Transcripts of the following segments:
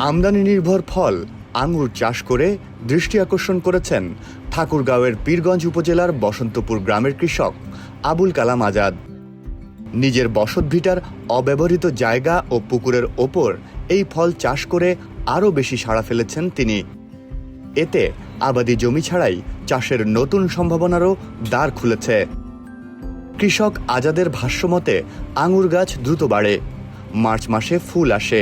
আমদানি নির্ভর ফল আঙ্গুর চাষ করে দৃষ্টি আকর্ষণ করেছেন ঠাকুরগাঁওয়ের পীরগঞ্জ উপজেলার বসন্তপুর গ্রামের কৃষক আবুল কালাম আজাদ। নিজের বসতভিটার অব্যবহৃত জায়গা ও পুকুরের ওপর এই ফল চাষ করে আরও বেশি সাড়া ফেলেছেন তিনি। এতে আবাদি জমি ছাড়াই চাষের নতুন সম্ভাবনারও দ্বার খুলেছে। কৃষক আজাদের ভাষ্যমতে আঙুর গাছ দ্রুত বাড়ে, মার্চ মাসে ফুল আসে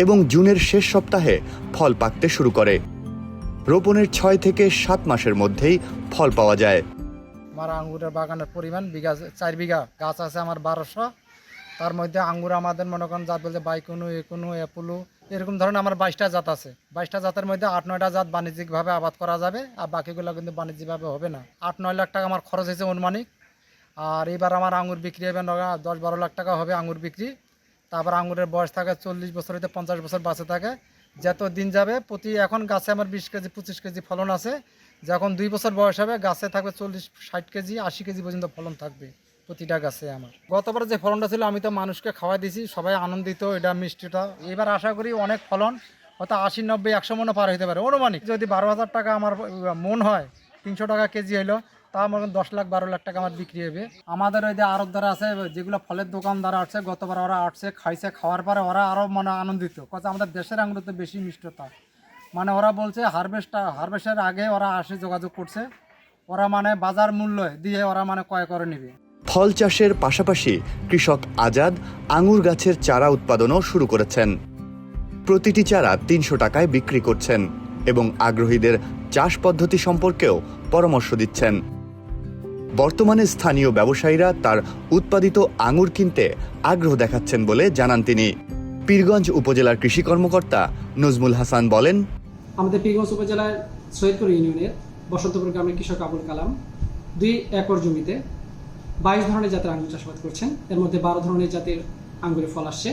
এবং জুনের শেষ সপ্তাহে ফল পাকতে শুরু করে। রোপণের 6 থেকে 7 মাসের মধ্যেই ফল পাওয়া যায়। আমার আঙ্গুরের বাগানের পরিমাণ 4 বিঘা গাছ আছে আমার 1200। তার মধ্যে আঙ্গুর আমাদের মনে করেন জাত বলতে বাইকুনু, একুনু, অ্যাপোলো এরকম ধরনের আমার 22টা জাত আছে। 22টা জাতের মধ্যে 8-9টা জাত বাণিজ্যিকভাবে আবাদ করা যাবে, আর বাকিগুলো কিন্তু বাণিজ্যিকভাবে হবে না। 8-9 লাখ টাকা আমার খরচ হয়েছে অনুমানিক। আর এবার আমার আঙ্গুর বিক্রি হবে 10-12 লাখ টাকা হবে আঙ্গুর বিক্রি। তারপর আঙ্গুরের বয়স থাকে 40 বছর হইতে 50 বছর বাঁচে থাকে। যত দিন যাবে প্রতি এখন গাছে আমার 20 কেজি 25 কেজি ফলন আছে। যখন 2 বছর বয়স হবে গাছে থাকবে 40-60 কেজি 80 কেজি পর্যন্ত ফলন থাকবে প্রতিটা গাছে আমার। গতবার যে ফলনটা ছিল আমি তো মানুষকে খাওয়াই দিয়েছি, সবাই আনন্দিত এটা মিষ্টিটা। এবার আশা করি অনেক ফলন, হয়তো 80-90-100 মনও পার হতে পারে অনুমানিক। যদি 12,000 টাকা আমার মন হয়, 300 টাকা কেজি হইলো, তা আমার 10-12 লাখ টাকা আমার বিক্রি হবে। আমাদের ওই যে আড়তদার আছে, যেগুলো ফলের দোকানদার আসছে, গতবার ওরা আসছে খাইছে, খাওয়ার পরে ওরা আরও মানে আনন্দিত, কারণ আমাদের দেশের আঙুরতে বেশি মিষ্টতা। মানে ওরা বলছে হারভেস্টের আগে ওরা আসে যোগাযোগ করছে, ওরা মানে বাজার মূল্য দিয়ে ওরা মানে ক্রয় করে নেবে। ফল চাষের পাশাপাশি কৃষক আজাদ আঙুর গাছের চারা উৎপাদনও শুরু করেছেন। প্রতিটি চারা 300 টাকায় বিক্রি করছেন এবং আগ্রহীদের চাষ পদ্ধতি সম্পর্কেও পরামর্শ দিচ্ছেন। বর্তমানে স্থানীয় ব্যবসায়ীরা তার উৎপাদিত আঙুর কিনতে আগ্রহ দেখাচ্ছেন বলে জানান তিনি। পীরগঞ্জ উপজেলার কৃষি কর্মকর্তা নজমুল হাসান বলেন, আমাদের পীরগঞ্জ উপজেলার সৈয়দপুর ইউনিয়নের বসন্তপুর গ্রামের কৃষক আবুল কালাম 2 একর জমিতে 22 ধরনের জাতের আঙ্গুর চাষাবাদ করছেন। এর মধ্যে 12 ধরনের জাতের আঙ্গুরের ফল আসছে।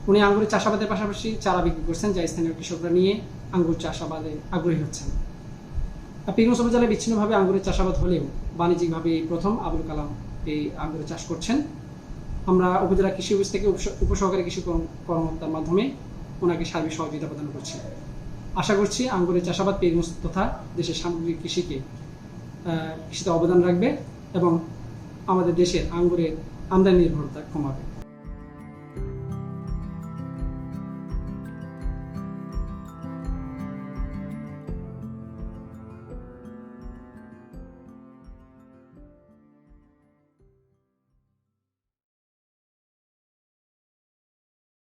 উনি আঙ্গুরের চাষাবাদের পাশাপাশি চারা বিক্রি করছেন, যা স্থানীয় কৃষকরা নিয়ে আঙ্গুর চাষাবাদে আগ্রহী হচ্ছেন। পীরগঞ্জ উপজেলায় বিচ্ছিন্নভাবে আঙ্গুরের চাষাবাদ হলেও বাণিজ্যিকভাবে প্রথম আবুল কালাম এই আঙ্গুরের চাষ করছেন। আমরা উপজেলা কৃষি অফিস থেকে উপসহকারী কৃষি কর্মকর্তার মাধ্যমে ওনাকে সার্বিক সহযোগিতা প্রদান করছি। আশা করছি আঙ্গুরের চাষাবাদ পীরগঞ্জ তথা দেশের সামগ্রিক কৃষিতে অবদান রাখবে এবং আমাদের দেশের আঙ্গুরের আমদানি নির্ভরতা কমাবে।